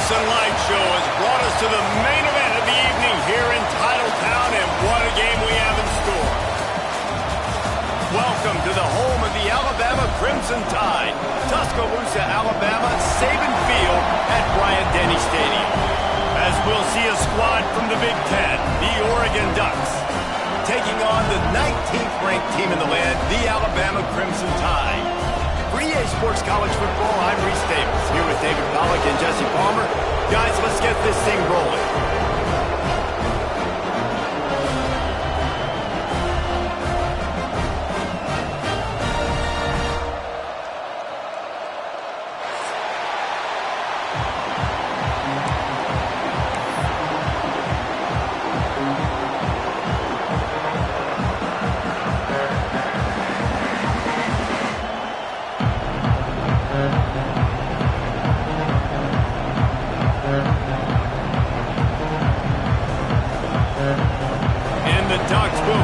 Nielsen Light Show has brought us to the main event of the evening here in Titletown, and what a game we have in store. Welcome to the home of the Alabama Crimson Tide, Tuscaloosa, Alabama, Saban Field at Bryant-Denny Stadium. As we'll see a squad from the Big Ten, the Oregon Ducks, taking on the 19th ranked team in the land, the Alabama Crimson Tide. For EA Sports College Football, I'm Reese Davis, here with David Pollack and Jesse Palmer. Guys, let's get this thing rolling.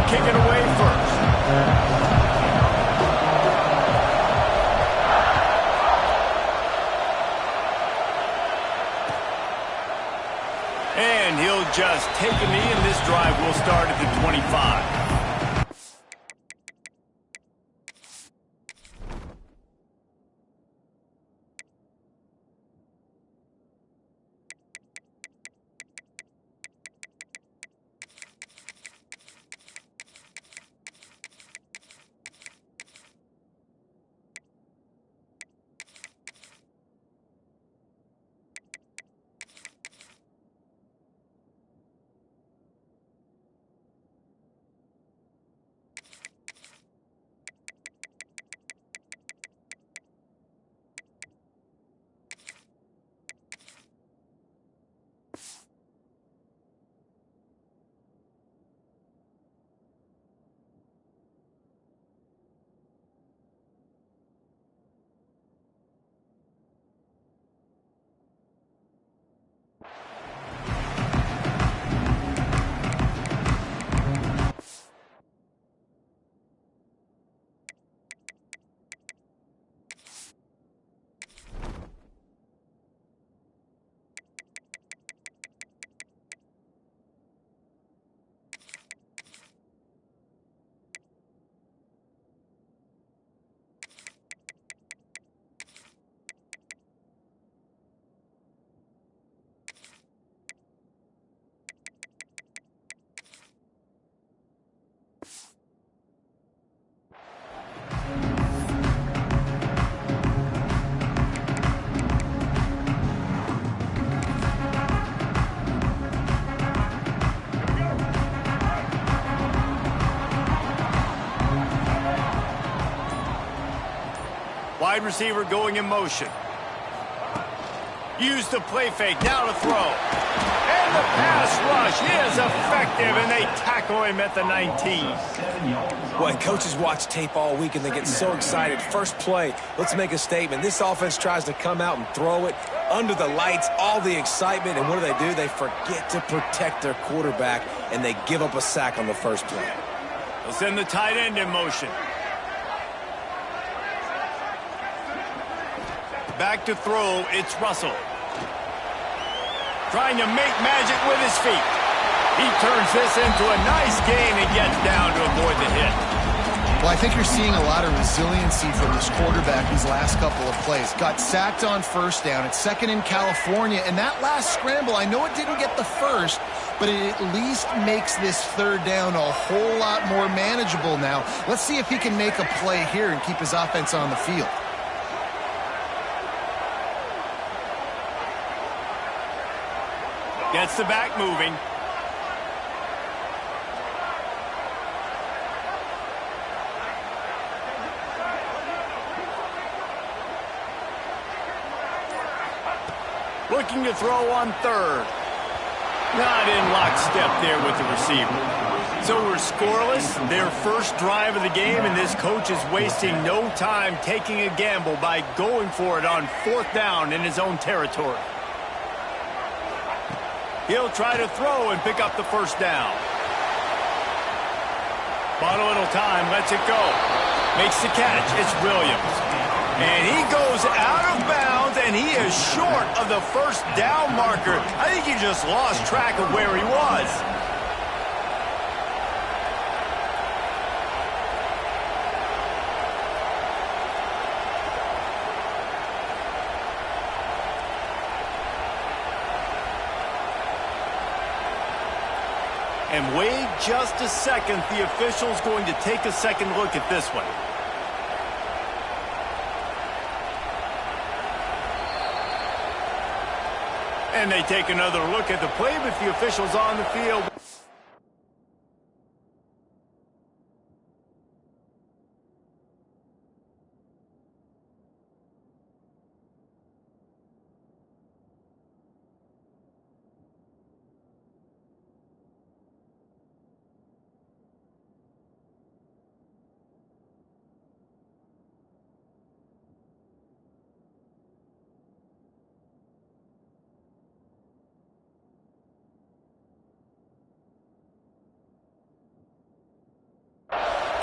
Kick it away first. And he'll just take a knee, and this drive will start at the 25. Wide receiver going in motion. Use the play fake, now to throw. And the pass rush is effective, and they tackle him at the 19. Well, coaches watch tape all week, and they get so excited. First play, let's make a statement. This offense tries to come out and throw it under the lights, all the excitement, and what do? They forget to protect their quarterback, and they give up a sack on the first play. They'll send the tight end in motion. Back to throw, it's Russell. Trying to make magic with his feet. He turns this into a nice gain and gets down to avoid the hit. Well, I think you're seeing a lot of resiliency from this quarterback these last couple of plays. Got sacked on first down. It's second in California. And that last scramble, I know it didn't get the first, but it at least makes this third down a whole lot more manageable now. Let's see if he can make a play here and keep his offense on the field. Gets the back moving. Looking to throw on third. Not in lockstep there with the receiver. So we're scoreless, their first drive of the game, and this coach is wasting no time taking a gamble by going for it on fourth down in his own territory. He'll try to throw and pick up the first down. Bought a little time, lets it go. Makes the catch, it's Williams. And he goes out of bounds, and and he is short of the first down marker. I think he just lost track of where he was. And wait just a second. The official's going to take a second look at this one. And they take another look at the play, but the official's on the field.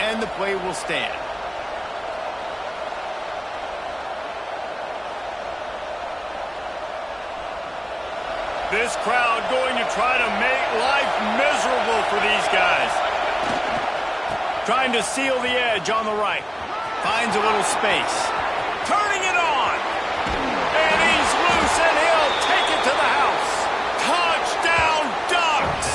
And the play will stand. This crowd going to try to make life miserable for these guys. Trying to seal the edge on the right. Finds a little space. Turning it on. And he's loose, and he'll take it to the house. Touchdown, Ducks!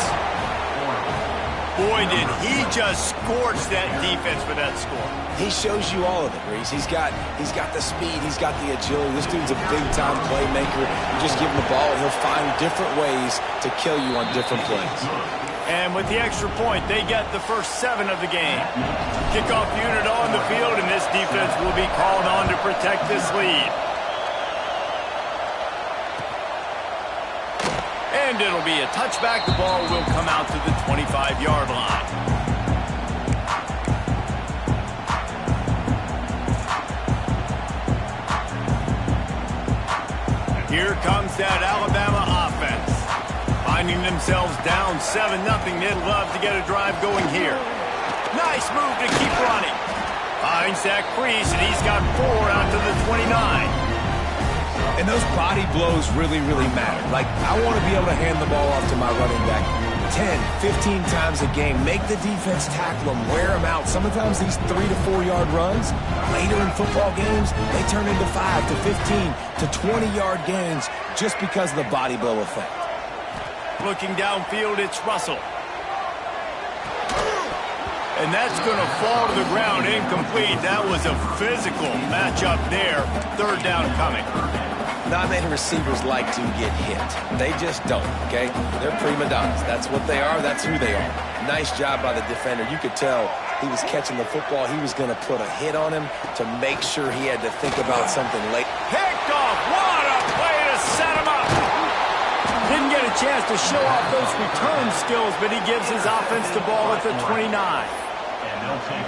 Boy, did he just scorch that defense for that score. He shows you all of it, Reese. He's got the speed. He's got the agility. This dude's a big-time playmaker. You just give him the ball, and he'll find different ways to kill you on different plays. And with the extra point, they get the first 7 of the game. Kickoff unit on the field, and this defense will be called on to protect this lead. And it'll be a touchback. The ball will come out to the 25-yard line. Here comes that Alabama offense. Finding themselves down 7-0. They'd love to get a drive going here. Nice move to keep running. Finds that crease, and he's got 4 out to the 29. And those body blows really, really matter. Like, I want to be able to hand the ball off to my running back 10, 15 times a game. Make the defense tackle them, wear them out. Sometimes these 3 to 4 yard runs, later in football games, they turn into 5 to 15 to 20-yard gains just because of the body blow effect. Looking downfield, it's Russell. And that's going to fall to the ground incomplete. That was a physical matchup there. 3rd down coming. Not many receivers like to get hit. They just don't, okay? They're prima donnas. That's what they are. That's who they are. Nice job by the defender. You could tell he was catching the football. He was going to put a hit on him to make sure he had to think about something late. Picked off. What a play to set him up. Didn't get a chance to show off those return skills, but he gives his offense the ball at the 29.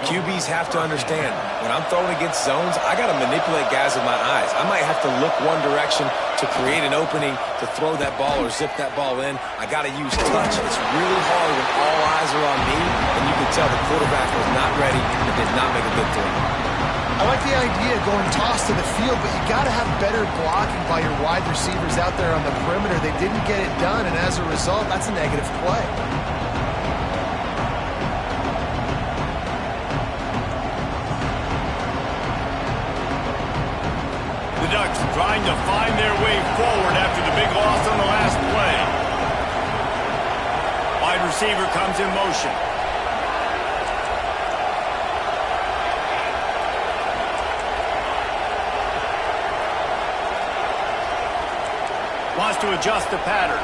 QBs have to understand, when I'm throwing against zones, I got to manipulate guys with my eyes. I might have to look one direction to create an opening to throw that ball or zip that ball in. I got to use touch. It's really hard when all eyes are on me, and you can tell the quarterback was not ready and did not make a good throw. I like the idea of going toss to the field, but you got to have better blocking by your wide receivers out there on the perimeter. They didn't get it done, and as a result, that's a negative play. The Ducks trying to find their way forward after the big loss on the last play. Wide receiver comes in motion. Wants to adjust the pattern.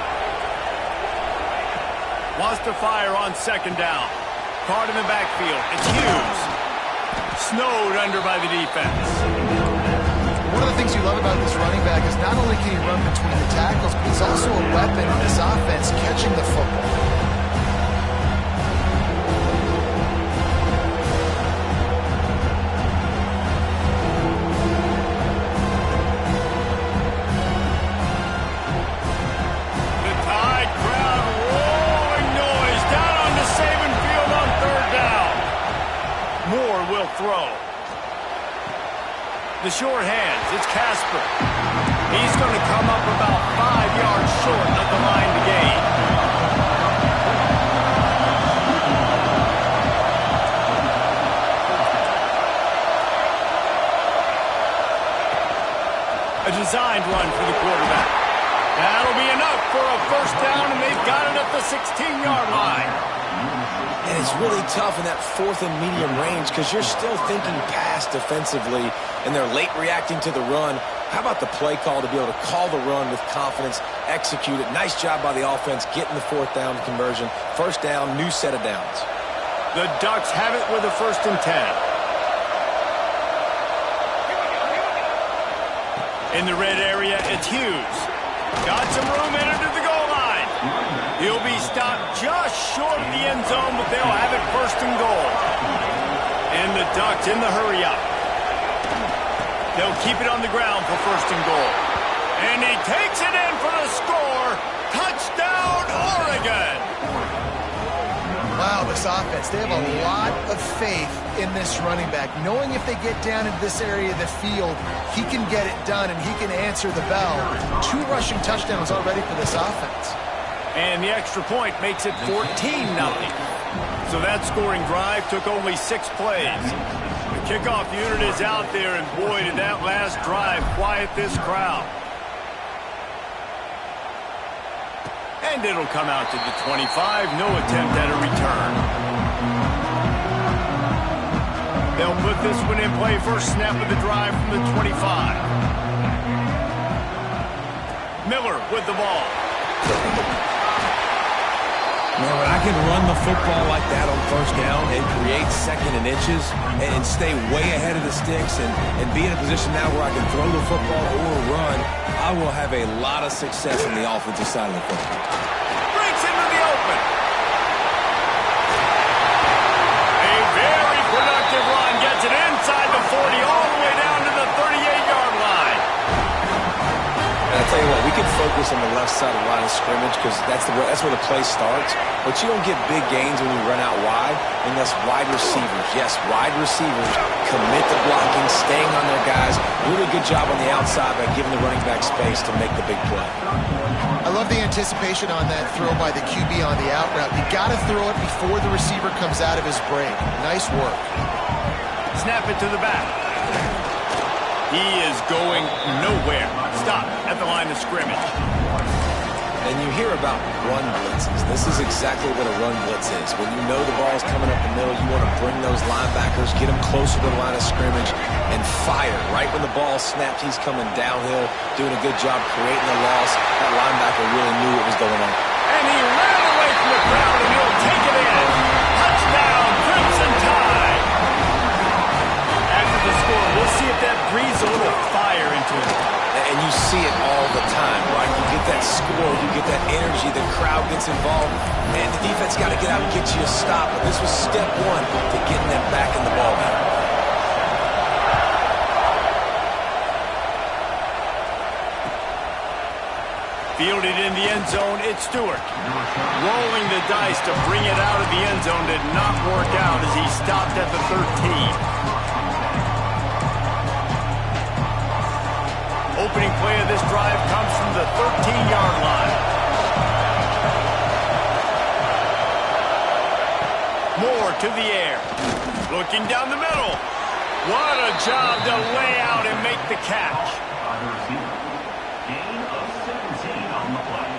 Wants to fire on 2nd down. Caught in the backfield. It's Hughes. Snowed under by the defense. One of the things you love about this running back is not only can he run between the tackles, but he's also a weapon in this offense catching the football. The Tide crowd roaring noise down on the Saban field on 3rd down. Moore will throw. The short hands, it's Casper. He's going to come up about 5 yards short of the line to gain. A designed run for the quarterback. That'll be enough for a first down, and they've got it at the 16-yard line. And it's really tough in that 4th and medium range because you're still thinking pass defensively, and they're late reacting to the run. How about the play call to be able to call the run with confidence, execute it? Nice job by the offense getting the 4th down conversion. First down, new set of downs. The Ducks have it with a 1st and 10. In the red area, it's Hughes. Got some room in to the goal line. He'll be stopped just short of the end zone, but they'll have it 1st and goal. And the Ducks in the hurry up. They'll keep it on the ground for 1st and goal. And he takes it in for the score. Touchdown, Oregon! Wow, this offense, they have a lot of faith in this running back, knowing if they get down into this area of the field, he can get it done and he can answer the bell. 2 rushing touchdowns already for this offense. And the extra point makes it 14-0. So that scoring drive took only 6 plays. The kickoff unit is out there, and boy, did that last drive quiet this crowd. And it'll come out to the 25. No attempt at a return. They'll put this one in play. First snap of the drive from the 25. Miller with the ball. Man, when I can run the football like that on 1st down and create 2nd and inches and stay way ahead of the sticks and be in a position now where I can throw the football or run, I will have a lot of success on the offensive side of the football. Breaks into the open. A very productive run. Gets it inside the 40 all the way down to the 38-yard line. And I tell you what, we can focus on the left side of the line of scrimmage because that's where the play starts. But you don't get big gains when you run out wide unless wide receivers, yes, wide receivers commit to blocking, staying on their guys. Really good job on the outside by giving the running back space to make the big play. I love the anticipation on that throw by the QB on the out route. You got to throw it before the receiver comes out of his break. Nice work. Snap it to the back. He is going nowhere. Stop at the line of scrimmage. And you hear about run blitzes. This is exactly what a run blitz is. When you know the ball's coming up the middle, you want to bring those linebackers, get them closer to the line of scrimmage, and fire. Right when the ball snapped, he's coming downhill, doing a good job creating the loss. That linebacker really knew what was going on. And he ran away from the crowd, and he'll take it in. Touchdown, Crimson Tide. After the score, we'll see if that breathes a little fire into him. And you see it all the time, right? You get that score, you get that energy, the crowd gets involved, and the defense got to get out and get you a stop. But this was step 1 to getting them back in the ballgame. Fielded in the end zone, it's Stewart. Rolling the dice to bring it out of the end zone did not work out as he stopped at the 13. Opening play of this drive comes from the 13-yard line. Moore to the air. Looking down the middle. What a job to lay out and make the catch. Gain of 17 on the play.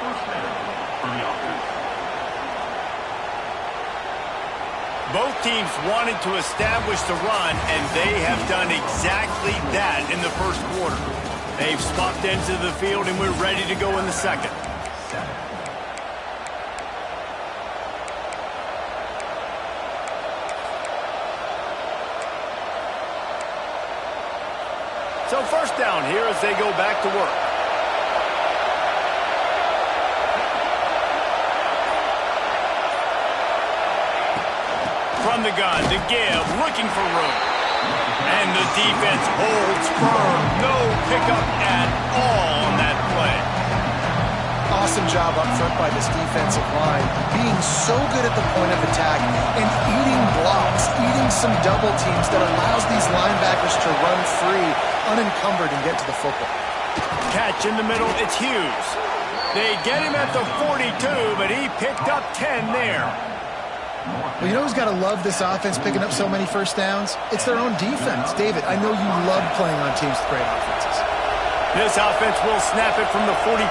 First down for the offense. Both teams wanted to establish the run, and they have done exactly that in the first quarter. They've swapped ends of the field, and we're ready to go in the second. So first down here as they go back to work. From the gun to give, looking for room. And the defense holds firm. No pickup at all on that play. Awesome job up front by this defensive line, being so good at the point of attack and eating blocks, eating some double teams that allows these linebackers to run free, unencumbered, and get to the football. Catch in the middle, it's Hughes. They get him at the 42, but he picked up 10 there. Well, you know who's got to love this offense picking up so many first downs? It's their own defense. David, I know you love playing on teams with great offenses. This offense will snap it from the 42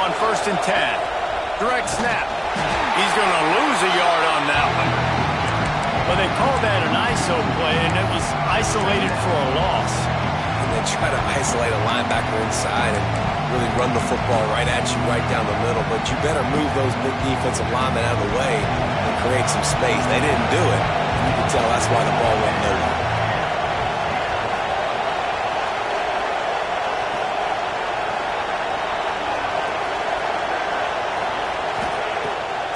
on 1st and 10. Direct snap. He's going to lose a yard on that one. Well, they called that an ISO play, and it was isolated for a loss. And they try to isolate a linebacker inside and really run the football right at you, right down the middle. But you better move those big defensive linemen out of the way and create some space. They didn't do it. And you can tell that's why the ball went nowhere.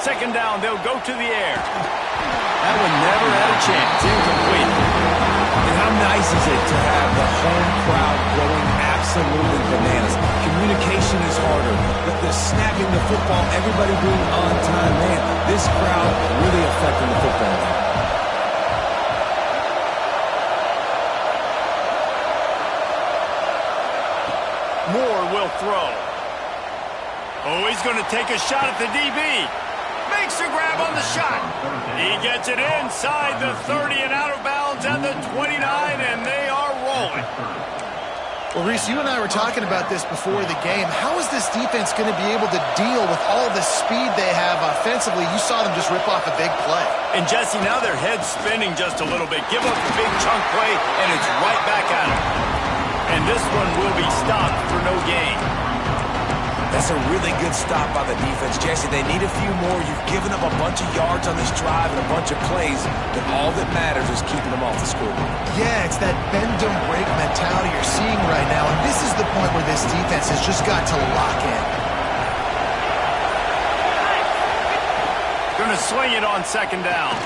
Second down, they'll go to the air. That one never had a chance. Incomplete. And how nice is it to have the home crowd going absolutely bananas? Communication is harder, but the snapping the football, everybody being on time, man, this crowd really affecting the football game. Moore will throw. Oh, he's going to take a shot at the DB. Makes a grab on the shot. He gets it inside the 30 and out of bounds at the 29, and they are rolling. Well, Reese, you and I were talking about this before the game. How is this defense going to be able to deal with all the speed they have offensively? You saw them just rip off a big play. And, Jesse, now their head's spinning just a little bit. Give up a big chunk play, and it's right back at them. And this one will be stopped for no gain. That's a really good stop by the defense, Jesse. They need a few more. You've given up a bunch of yards on this drive and a bunch of plays, but all that matters is keeping them off the scoreboard. Yeah, it's that bend, don't break mentality you're seeing right now, and this is the point where this defense has just got to lock in. Going to swing it on 2nd down.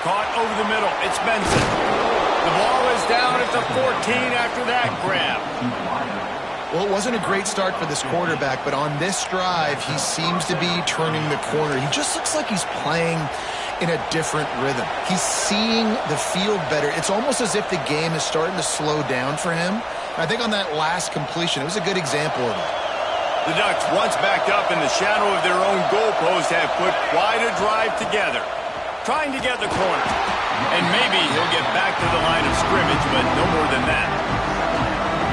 Caught over the middle. It's Benson. The ball is down at the 14 after that grab. Well, it wasn't a great start for this quarterback, but on this drive, he seems to be turning the corner. He just looks like he's playing in a different rhythm. He's seeing the field better. It's almost as if the game is starting to slow down for him. I think on that last completion, it was a good example of it. The Ducks, once backed up in the shadow of their own goalpost, have put quite a drive together, trying to get the corner. And maybe he'll get back to the line of scrimmage, but no more than that.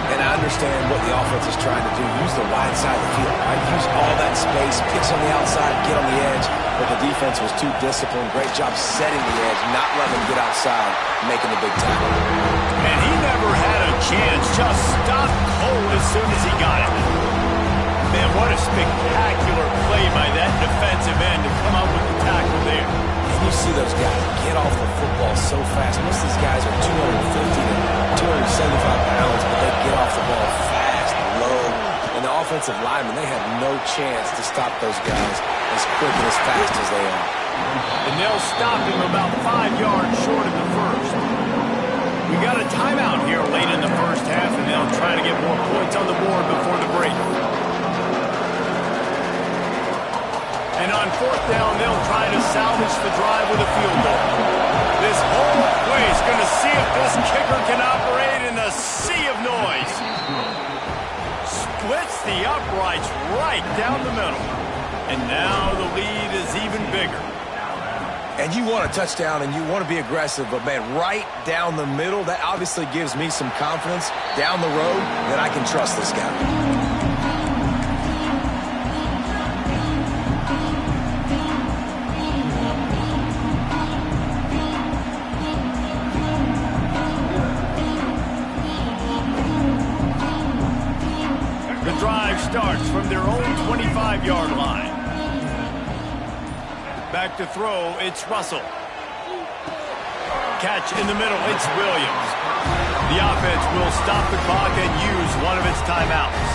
And I understand what the offense is trying to do. Use the wide side of the field, right? Use all that space, pitch on the outside, get on the edge. But the defense was too disciplined. Great job setting the edge, not letting them get outside, making the big tackle. And he never had a chance. Just stopped cold as soon as he got it. Man, what a spectacular play by that defensive end to come up with the tackle there. And you see those guys get off the football so fast. Most of these guys are 250 to 275 pounds, but they get off the ball fast, low. And the offensive linemen, they have no chance to stop those guys as quick and as fast as they are. And they'll stop him about 5 yards short of the first. We got a timeout here late in the first half, and they'll try to get more points on the board before the break. And on 4th down, they'll try to salvage the drive with a field goal. This whole place going to see if this kicker can operate in the sea of noise. Splits the uprights right down the middle. And now the lead is even bigger. And you want a touchdown and you want to be aggressive, but man, right down the middle, that obviously gives me some confidence down the road that I can trust this guy. Starts from their own 25-yard line. Back to throw, it's Russell. Catch in the middle, it's Williams. The offense will stop the clock and use one of its timeouts.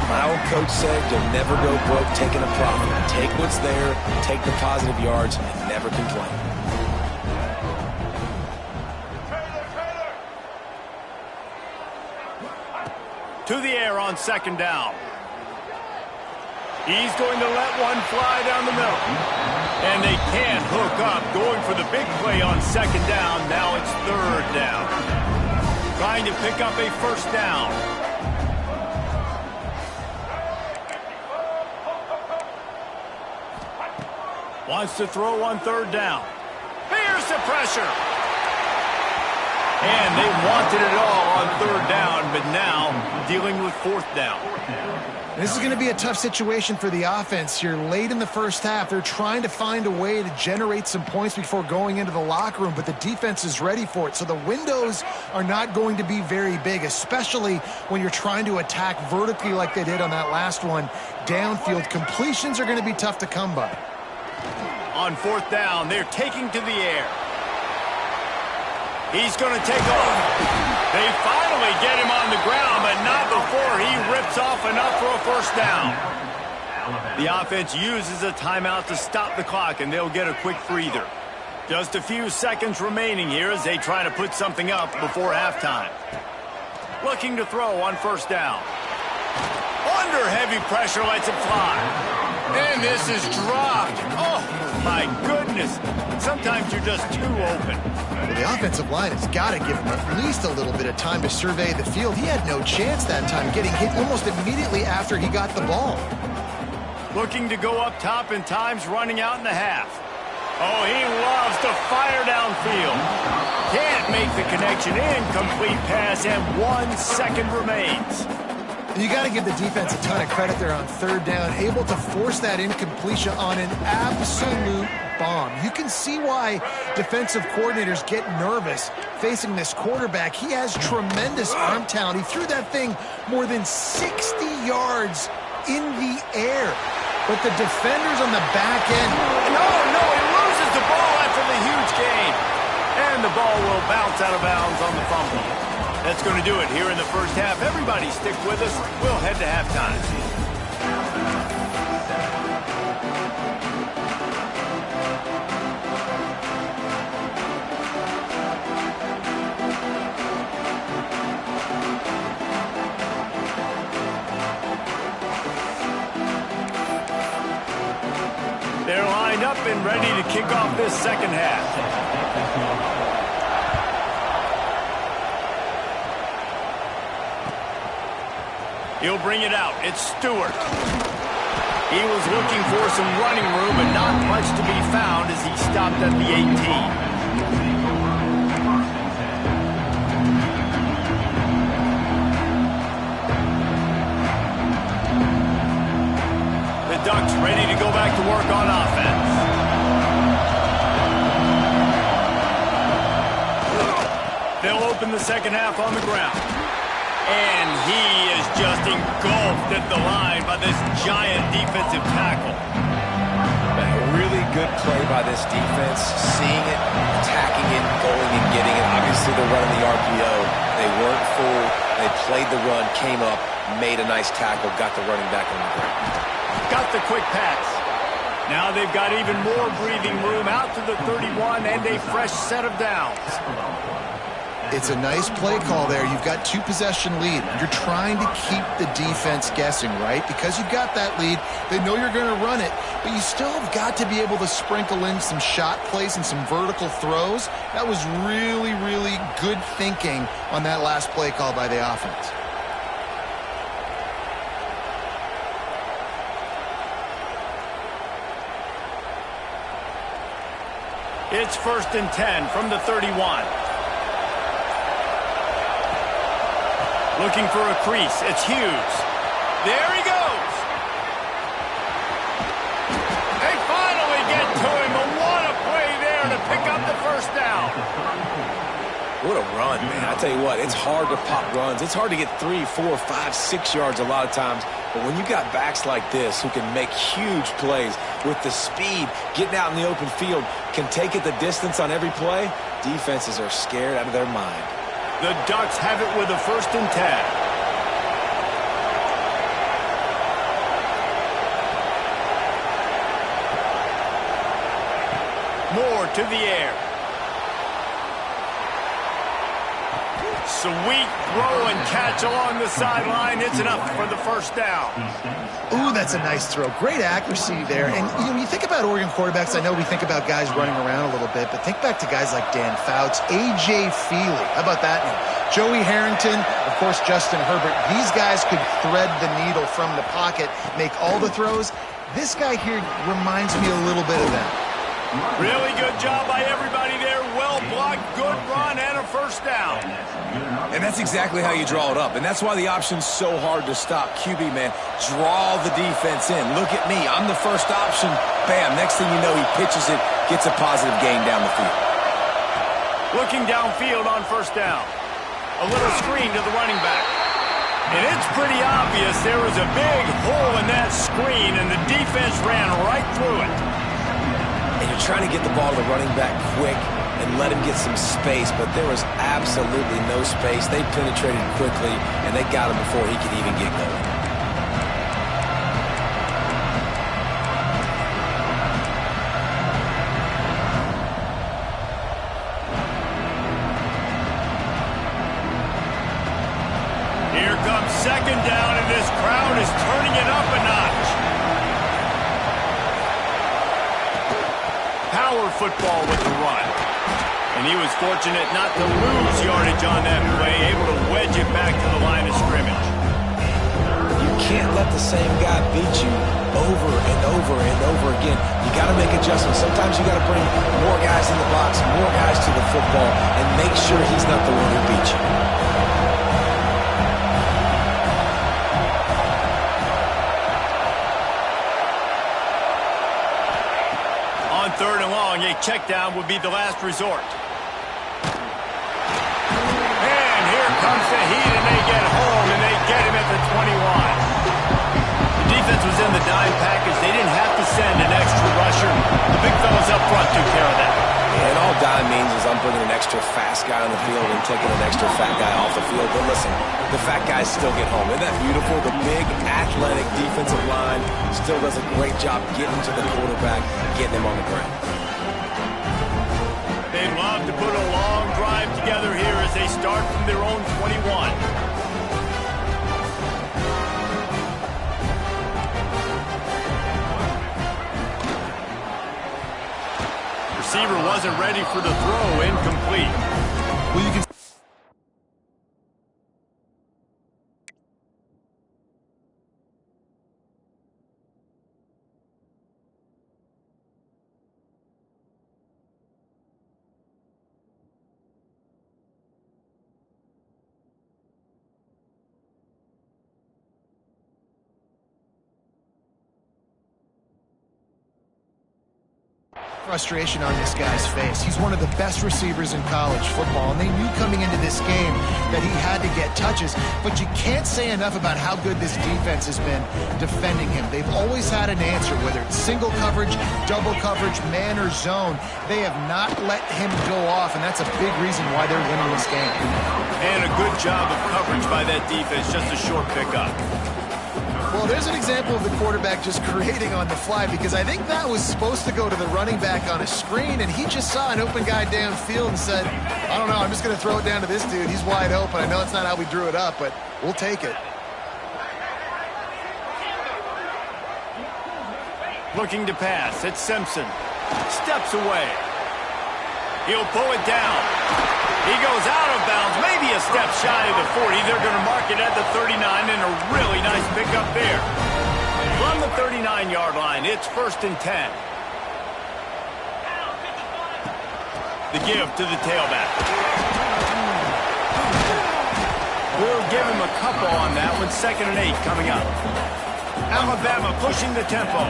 My old coach said you'll never go broke taking a profit. Take what's there, take the positive yards, and never complain. To the air on 2nd down. He's going to let one fly down the middle. And they can't hook up, going for the big play on 2nd down. Now it's 3rd down. Trying to pick up a 1st down. Wants to throw on third down. Here's the pressure. And they wanted it all on third down, but now dealing with fourth down. This is going to be a tough situation for the offense here. Late in the first half, they're trying to find a way to generate some points before going into the locker room, but the defense is ready for it. So the windows are not going to be very big, especially when you're trying to attack vertically like they did on that last one. Downfield completions are going to be tough to come by. On fourth down, they're taking to the air. He's going to take off. They finally get him on the ground, but not before he rips off enough for a first down. The offense uses a timeout to stop the clock, and they'll get a quick breather. Just a few seconds remaining here as they try to put something up before halftime. Looking to throw on first down. Under heavy pressure, lets it fly. And this is dropped. Oh, my goodness. Sometimes you're just too open. Well, the offensive line has got to give him at least a little bit of time to survey the field. He had no chance that time, getting hit almost immediately after he got the ball. Looking to go up top, and time's running out in the half. Oh, he loves to fire downfield. Can't make the connection. Incomplete pass, and 1 second remains. You got to give the defense a ton of credit there on third down, able to force that incompletion on an absolute bomb. You can see why defensive coordinators get nervous facing this quarterback. He has tremendous arm talent. He threw that thing more than 60 yards in the air. But the defenders on the back end, no, he loses the ball after the huge gain. And the ball will bounce out of bounds on the fumble. That's going to do it here in the first half. Everybody stick with us. We'll head to halftime. They're lined up and ready to kick off this second half. He'll bring it out. It's Stewart. He was looking for some running room, but not much to be found as he stopped at the 18. The Ducks ready to go back to work on offense. They'll open the second half on the ground. And he is just engulfed at the line by this giant defensive tackle. A really good play by this defense, seeing it, attacking it, going and getting it. Obviously, they're running the RPO. They weren't full. They played the run, came up, made a nice tackle, got the running back on the ground. Got the quick pass. Now they've got even more breathing room out to the 31 and a fresh set of downs. It's a nice play call there. You've got 2-possession lead. You're trying to keep the defense guessing, right? Because you've got that lead, they know you're going to run it, but you still have got to be able to sprinkle in some shot plays and some vertical throws. That was really, really good thinking on that last play call by the offense. It's 1st and 10 from the 31. Looking for a crease. It's Hughes. There he goes. They finally get to him, but what a play there to pick up the first down. What a run, man. I tell you what, it's hard to pop runs. It's hard to get 3, 4, 5, 6 yards a lot of times. But when you got backs like this who can make huge plays with the speed, getting out in the open field, can take it the distance on every play, defenses are scared out of their mind. The Ducks have it with a 1st and 10. Moore to the air. Sweet throw and catch along the sideline. It's enough for the first down. Ooh, that's a nice throw. Great accuracy there. And when you think about Oregon quarterbacks, I know we think about guys running around a little bit, but think back to guys like Dan Fouts, A.J. Feely. How about that name? Joey Harrington, of course, Justin Herbert. These guys could thread the needle from the pocket, make all the throws. This guy here reminds me a little bit of that. Really good job by everybody there. Well blocked, good run, and a first down. And that's exactly how you draw it up. And that's why the option's so hard to stop. QB, man, draw the defense in. Look at me. I'm the first option. Bam. Next thing you know, he pitches it, gets a positive gain down the field. Looking downfield on first down. A little screen to the running back. And it's pretty obvious there was a big hole in that screen, and the defense ran right through it. And you're trying to get the ball to the running back quick and let him get some space, but there was absolutely no space. They penetrated quickly, and they got him before he could even get going. Here comes second down, and this crowd is turning it up a notch. Power football with the run. And he was fortunate not to lose yardage on that play, able to wedge it back to the line of scrimmage. You can't let the same guy beat you over and over and over again. You got to make adjustments. Sometimes you got to bring more guys in the box, more guys to the football, and make sure he's not the one who beats you. On third and long, a check down would be the last resort. And here comes the heat, and they get home, and they get him at the 21. The defense was in the dime package. They didn't have to send an extra rusher. The big fellas up front took care of that. And all dime means is I'm bringing an extra fast guy on the field and taking an extra fat guy off the field. But listen, the fat guys still get home. Isn't that beautiful? The big, athletic defensive line still does a great job getting to the quarterback, getting him on the ground. They'd love to put a long drive together here as they start from their own 21. Receiver wasn't ready for the throw, incomplete. Well, you can frustration on this guy's face. He's one of the best receivers in college football, and they knew coming into this game that he had to get touches, but you can't say enough about how good this defense has been defending him. They've always had an answer, whether it's single coverage, double coverage, man or zone. They have not let him go off, and that's a big reason why they're winning this game. And a good job of coverage by that defense, just a short pickup. Well, there's an example of the quarterback just creating on the fly, because I think that was supposed to go to the running back on a screen, and he just saw an open guy downfield and said, I don't know, I'm just going to throw it down to this dude. He's wide open. I know it's not how we drew it up, but we'll take it. Looking to pass, it's Simpson. Steps away. He'll pull it down. He goes out of bounds, maybe a step shy of the 40. They're going to mark it at the 39, and a really nice pickup there. From the 39-yard line, it's 1st and 10. The give to the tailback. We'll give him a couple on that one. 2nd and 8 coming up. Alabama pushing the tempo.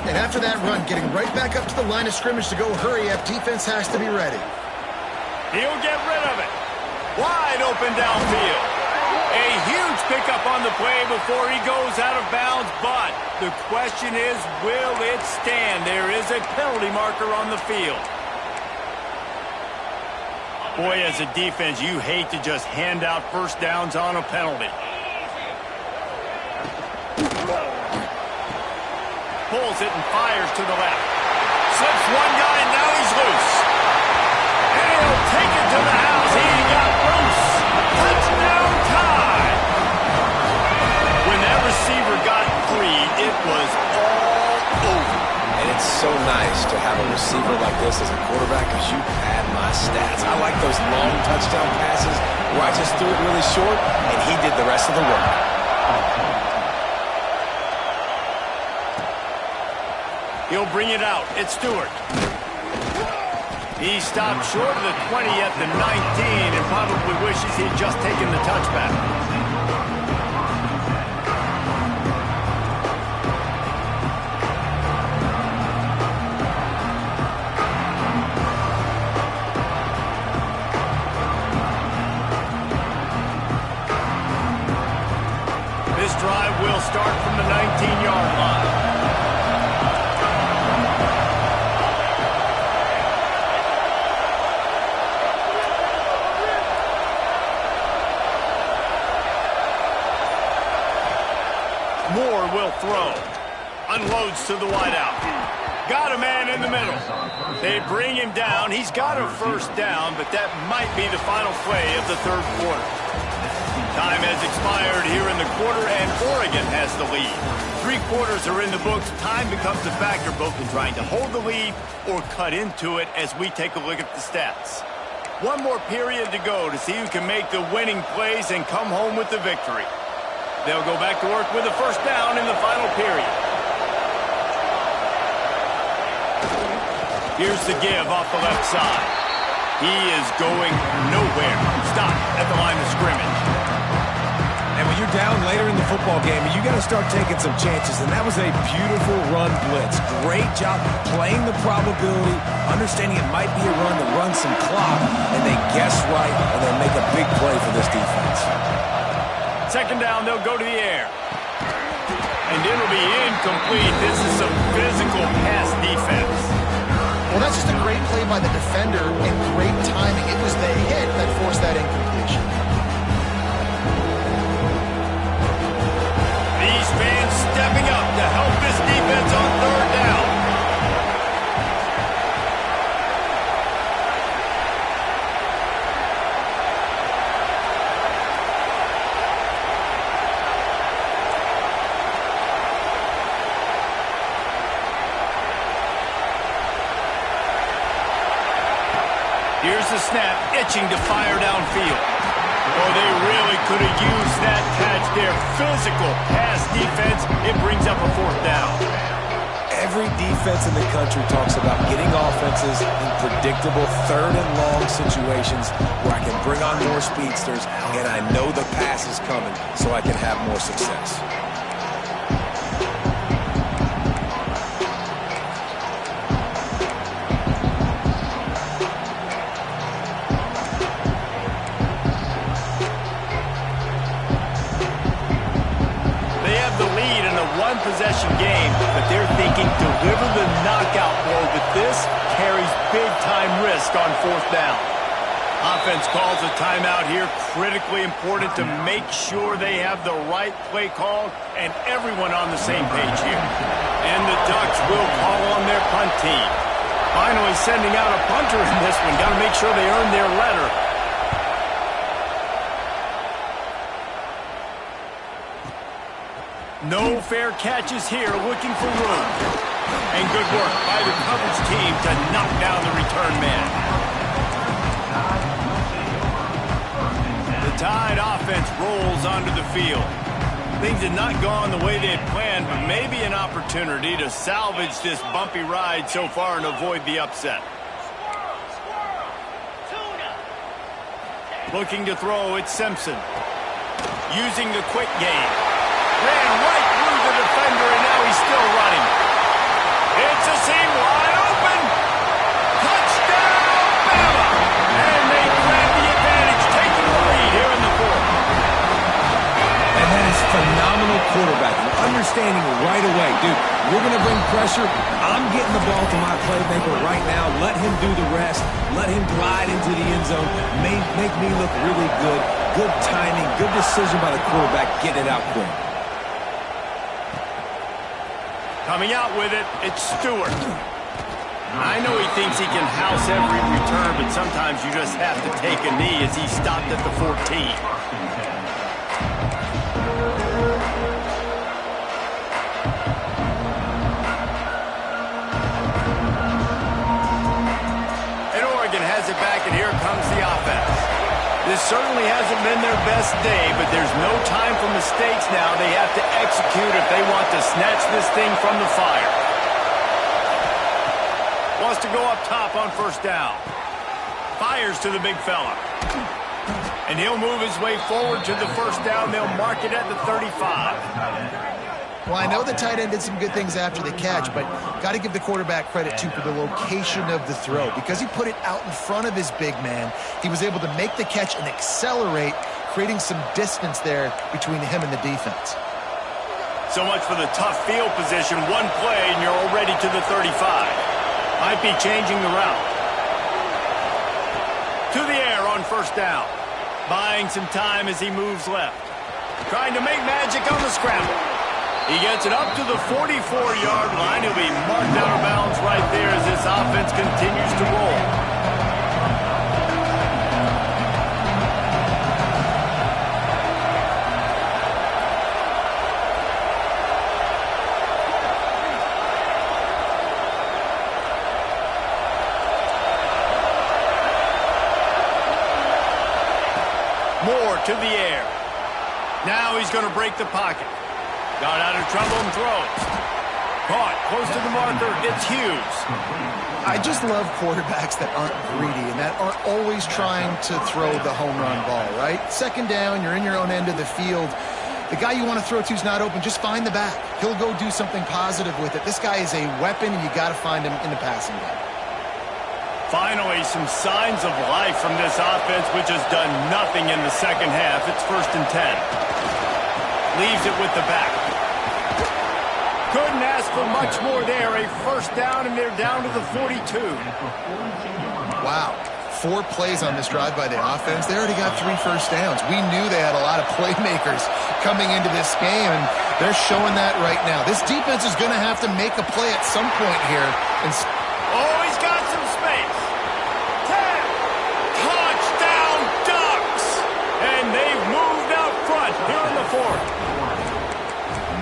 And after that run, getting right back up to the line of scrimmage to go hurry up, defense has to be ready. He'll get rid of it. Wide open downfield. A huge pickup on the play before he goes out of bounds, but the question is, will it stand? There is a penalty marker on the field. Boy, as a defense, you hate to just hand out first downs on a penalty. Pulls it and fires to the left. Slips one guy, and now he's loose. And he'll take it to the house. He got loose. Touchdown time. When that receiver got free, it was all over. And it's so nice to have a receiver like this as a quarterback, because you pad my stats. I like those long touchdown passes where I just threw it really short, and he did the rest of the work. He'll bring it out. It's Stewart. He stopped short of the 20 at the 19 and probably wishes he'd just taken the touchback. This drive will start from the 19-yard line. Moore will throw. Unloads to the wideout. Got a man in the middle. They bring him down. He's got a first down, but that might be the final play of the third quarter. Time has expired here in the quarter, and Oregon has the lead. 3 quarters are in the books. Time becomes a factor both in trying to hold the lead or cut into it as we take a look at the stats. One more period to go to see who can make the winning plays and come home with the victory. They'll go back to work with a first down in the final period. Here's the give off the left side. He is going nowhere. Stop at the line of scrimmage. And when you're down later in the football game, you got to start taking some chances, and that was a beautiful run blitz. Great job playing the probability, understanding it might be a run to run some clock, and they guess right, and they make a big play for this defense. Second down, they'll go to the air. And it'll be incomplete. This is some physical pass defense. Well, that's just a great play by the defender and great timing. It was the hit that forced that incompletion. These fans stepping up to help this defense on third down. Here's the snap, itching to fire downfield. Oh, they really could have used that catch there. Physical pass defense. It brings up a fourth down. Every defense in the country talks about getting offenses in predictable third and long situations where I can bring on more speedsters and I know the pass is coming so I can have more success. Possession game, but they're thinking deliver the knockout blow, but this carries big-time risk on fourth down. Offense calls a timeout here, critically important to make sure they have the right play call and everyone on the same page here. And the Ducks will call on their punt team. Finally sending out a punter in this one. Got to make sure they earn their letter. No fair catches here, looking for room. And good work by the coverage team to knock down the return man. The Tide offense rolls onto the field. Things had not gone the way they had planned, but maybe an opportunity to salvage this bumpy ride so far and avoid the upset. Looking to throw, it's Simpson. Using the quick game. Ran right through the defender, and now he's still running. It's a seam wide open. Touchdown, Bama! And they grab the advantage, taking the lead here in the fourth. And that is phenomenal quarterbacking. Understanding right away, dude, we're going to bring pressure. I'm getting the ball to my playmaker right now. Let him do the rest. Let him glide into the end zone. Make me look really good. Good timing, good decision by the quarterback. Getting it out quick. Coming out with it, it's Stewart. I know he thinks he can house every return, but sometimes you just have to take a knee as he stopped at the 14. And Oregon has it back, and here comes the offense. This certainly hasn't been their best day, but there's no time for mistakes now. They have to execute if they want to snatch this thing from the fire. Wants to go up top on first down. Fires to the big fella. And he'll move his way forward to the first down. They'll mark it at the 35. Well, I know the tight end did some good things after the catch, but got to give the quarterback credit, too, for the location of the throw. Because he put it out in front of his big man, he was able to make the catch and accelerate, creating some distance there between him and the defense. So much for the tough field position. One play, and you're already to the 35. Might be changing the route. To the air on first down. Buying some time as he moves left. Trying to make magic on the scramble. He gets it up to the 44-yard line. He'll be marked out of bounds right there as this offense continues to roll. Moore to the air. Now he's going to break the pocket. Got out of trouble and throws. Caught close to the marker. It's Hughes. I just love quarterbacks that aren't greedy and that aren't always trying to throw the home run ball, right? Second down, you're in your own end of the field. The guy you want to throw to is not open. Just find the back. He'll go do something positive with it. This guy is a weapon, and you got to find him in the passing game. Finally, some signs of life from this offense, which has done nothing in the second half. It's 1st and 10. Leaves it with the back. Couldn't ask for much more there. A first down, and they're down to the 42. Wow. 4 plays on this drive by the offense. They already got 3 first downs. We knew they had a lot of playmakers coming into this game, and they're showing that right now. This defense is going to have to make a play at some point here. And oh, he's got some space. 10. Touchdown Ducks. And they've moved out front here in the 4th.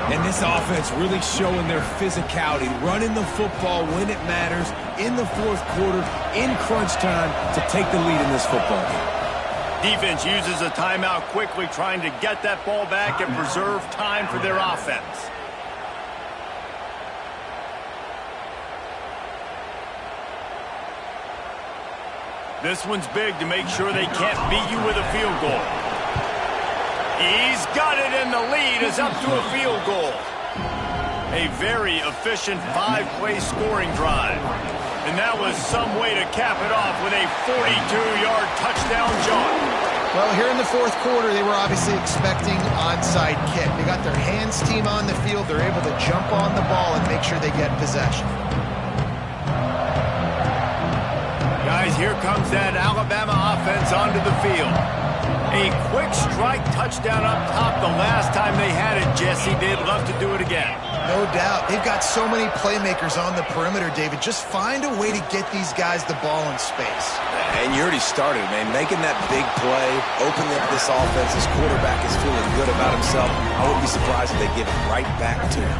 And this offense really showing their physicality, running the football when it matters, in the 4th quarter, in crunch time, to take the lead in this football game. Defense uses a timeout quickly, trying to get that ball back and preserve time for their offense. This one's big to make sure they can't beat you with a field goal. He's got it, and the lead is up to a field goal. A very efficient 5-play scoring drive. And that was some way to cap it off with a 42-yard touchdown jaunt. well, here in the 4th quarter, they were obviously expecting onside kick. They got their hands team on the field. They're able to jump on the ball and make sure they get possession. Guys, here comes that Alabama offense onto the field. A quick strike touchdown up top the last time they had it, Jesse. They'd love to do it again. No doubt. They've got so many playmakers on the perimeter, David. Just find a way to get these guys the ball in space. And you already started, man. Making that big play, opening up this offense. This quarterback is feeling good about himself. I wouldn't be surprised if they give it right back to him.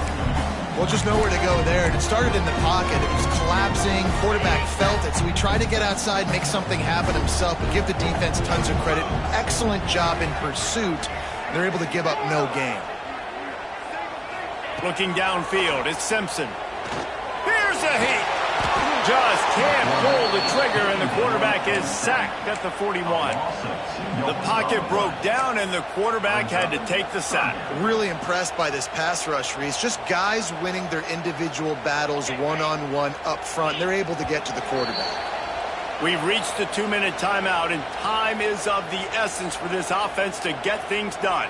Well, just nowhere to go there. It started in the pocket. It was collapsing. Quarterback felt it, so he tried to get outside, make something happen himself, but give the defense tons of credit. Excellent job in pursuit. They're able to give up no gain. Looking downfield, it's Simpson. Here's a hit. Just can't pull the trigger, and the quarterback is sacked at the 41. The pocket broke down, and the quarterback had to take the sack. Really impressed by this pass rush, Reese. Just guys winning their individual battles one-on-one up front. They're able to get to the quarterback. We've reached the 2-minute timeout, and time is of the essence for this offense to get things done.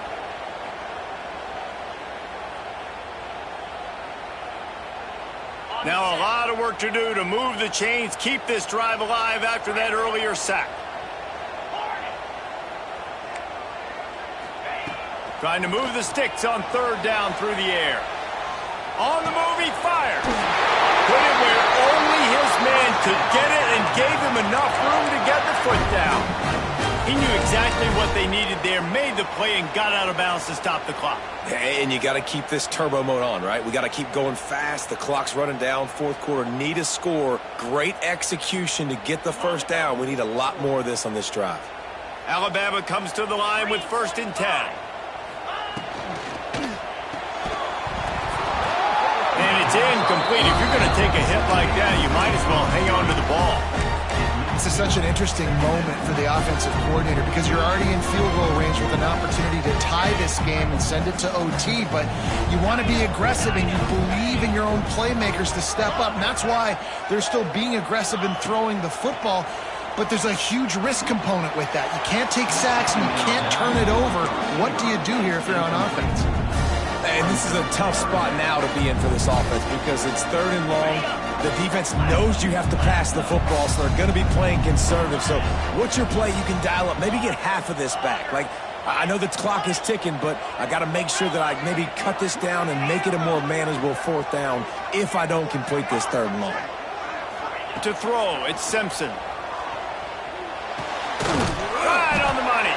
Now a lot of work to do to move the chains, keep this drive alive after that earlier sack. Trying to move the sticks on 3rd down through the air. On the move, he fires. Put it where only his man could get it and gave him enough room to get the foot down. He knew exactly what they needed there, made the play, and got out of bounds to stop the clock. And you got to keep this turbo mode on, right? We got to keep going fast. The clock's running down. 4th quarter, need a score. Great execution to get the first down. We need a lot more of this on this drive. Alabama comes to the line with 1st and 10. And It's incomplete. If you're going to take a hit like that, you might as well hang on to the ball. This is such an interesting moment for the offensive coordinator because you're already in field goal range with an opportunity to tie this game and send it to OT, but you want to be aggressive and you believe in your own playmakers to step up, and that's why they're still being aggressive in throwing the football, but there's a huge risk component with that. You can't take sacks and you can't turn it over. What do you do here if you're on offense? And this is a tough spot now to be in for this offense because it's 3rd and long. The defense knows you have to pass the football, so they're going to be playing conservative. So what's your play you can dial up? Maybe get half of this back. Like, I know the clock is ticking, but I got to make sure that I maybe cut this down and make it a more manageable 4th down if I don't complete this 3rd and long. To throw, it's Simpson. Right on the money.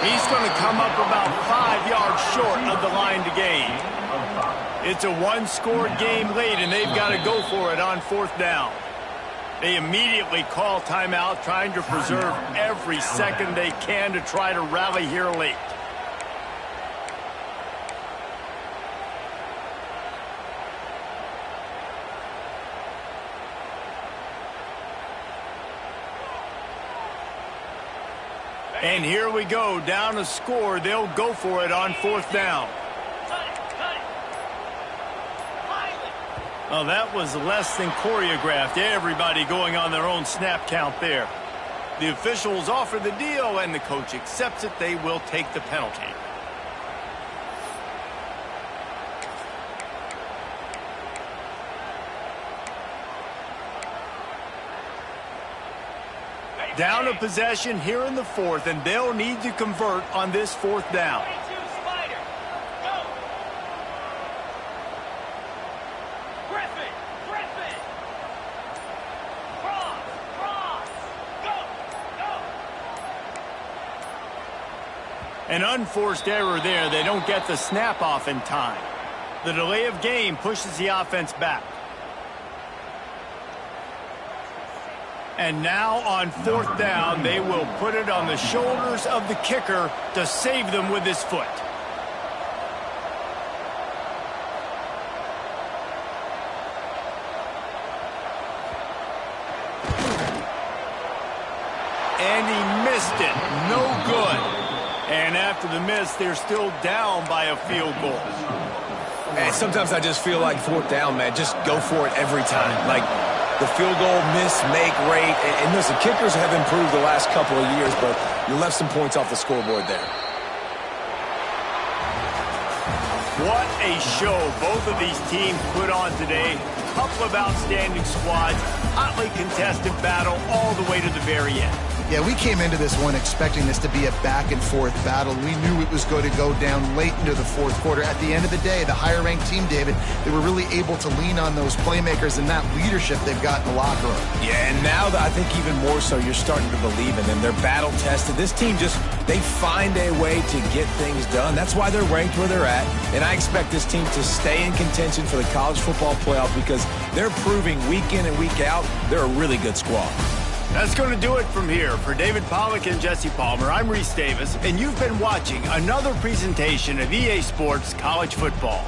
He's going to come up about 5 yards short of the line to gain. It's a one-score game late, and they've got to go for it on 4th down. They immediately call timeout, trying to preserve every second they can to try to rally here late. And here we go, down a score. They'll go for it on 4th down. Oh, that was less than choreographed. Everybody going on their own snap count there. The officials offer the deal, and the coach accepts it. They will take the penalty. Down a possession here in the 4th, and they'll need to convert on this 4th down. An unforced error there. They don't get the snap off in time. The delay of game pushes the offense back. And now on 4th down, they will put it on the shoulders of the kicker to save them with his foot. And he missed it. No good. And after the miss, they're still down by a field goal. And sometimes I just feel like 4th down, man, just go for it every time. Like, the field goal miss-make rate. And listen, kickers have improved the last couple of years, but you left some points off the scoreboard there. What a show both of these teams put on today. A couple of outstanding squads, hotly contested battle all the way to the very end. Yeah, we came into this one expecting this to be a back-and-forth battle. We knew it was going to go down late into the 4th quarter. At the end of the day, the higher-ranked team, David, they were really able to lean on those playmakers and that leadership they've got in the locker room. Yeah, and now I think even more so, you're starting to believe in them. They're battle-tested. This team they find a way to get things done. That's why they're ranked where they're at. And I expect this team to stay in contention for the college football playoff because they're proving week in and week out they're a really good squad. That's going to do it from here. For David Pollack and Jesse Palmer, I'm Reese Davis, and you've been watching another presentation of EA Sports College Football.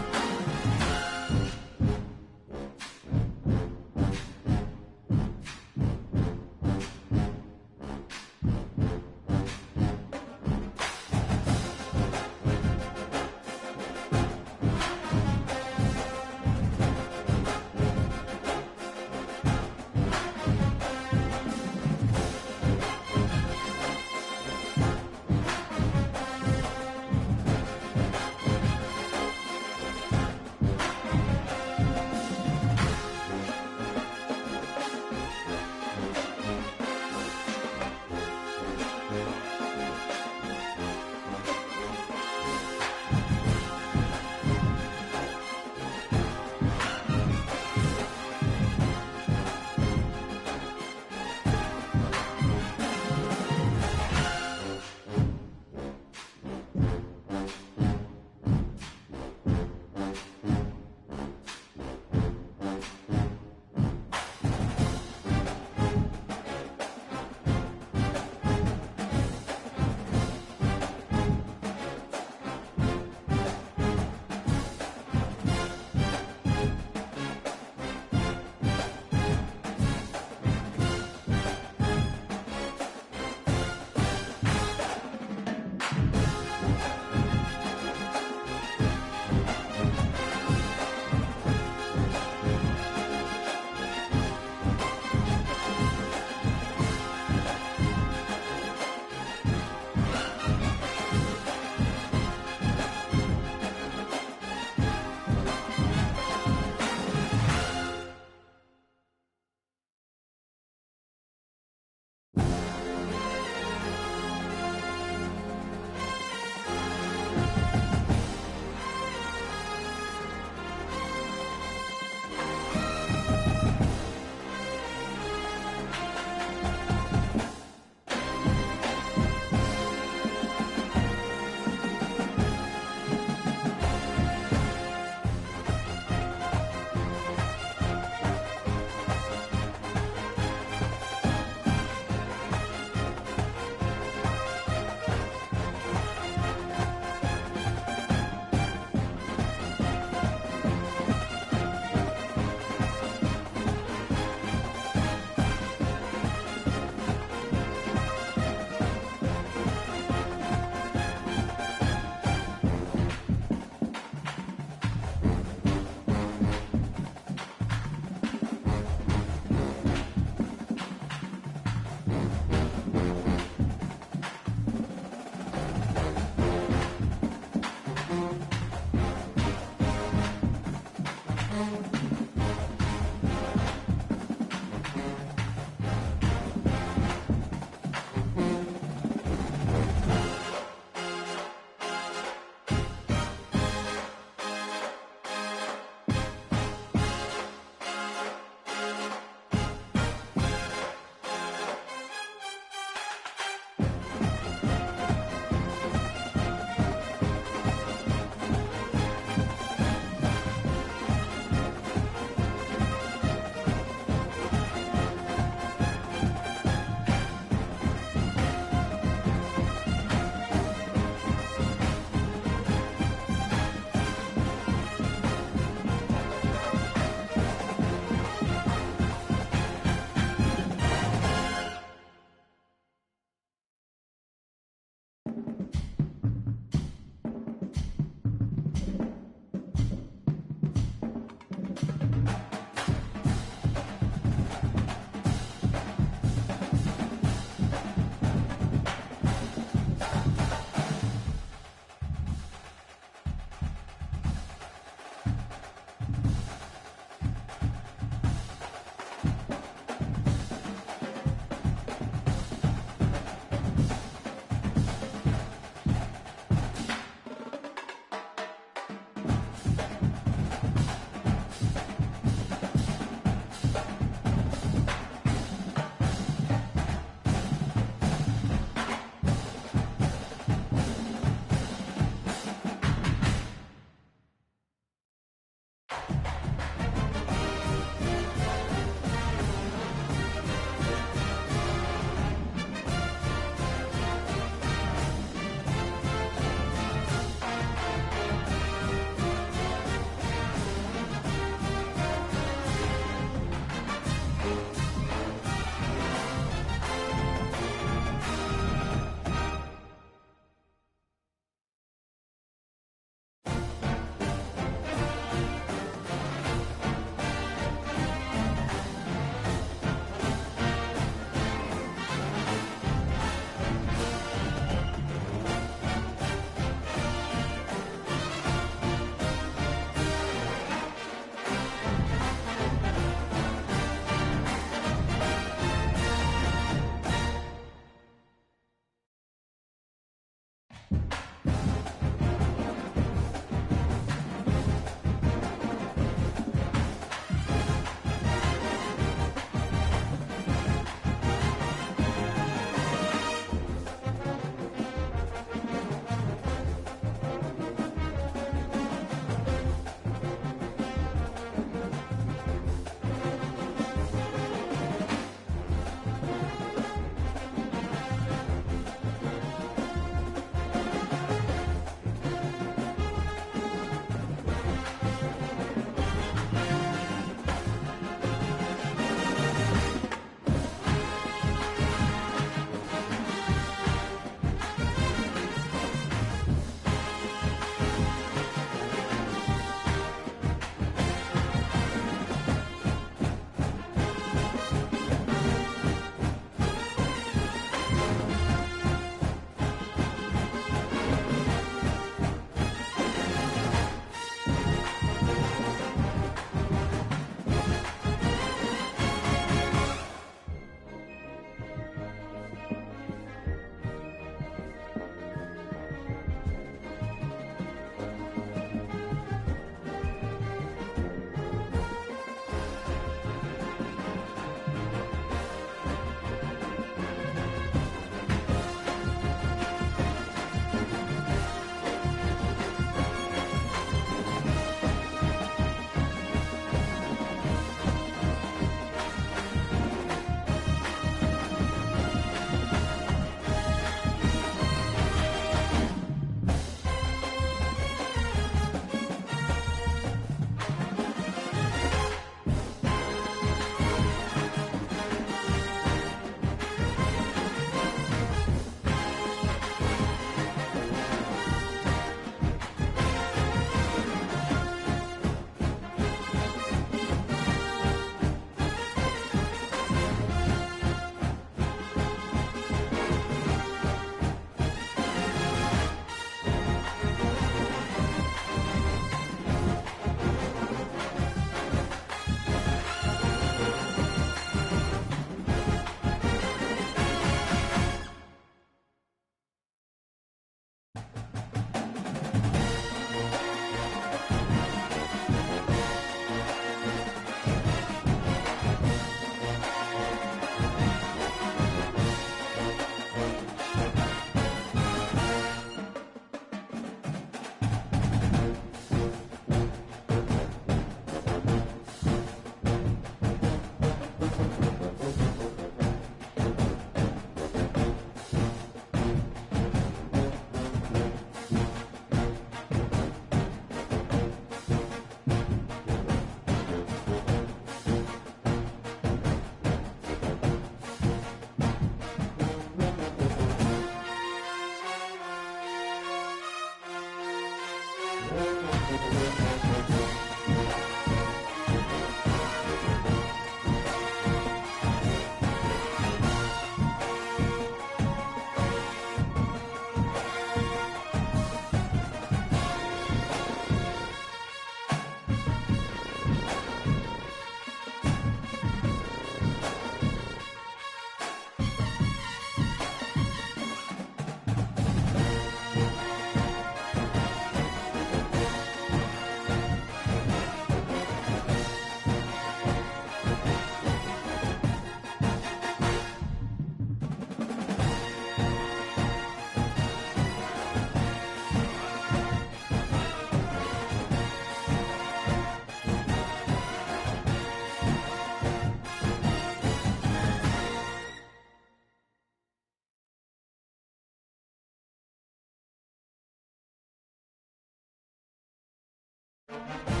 it.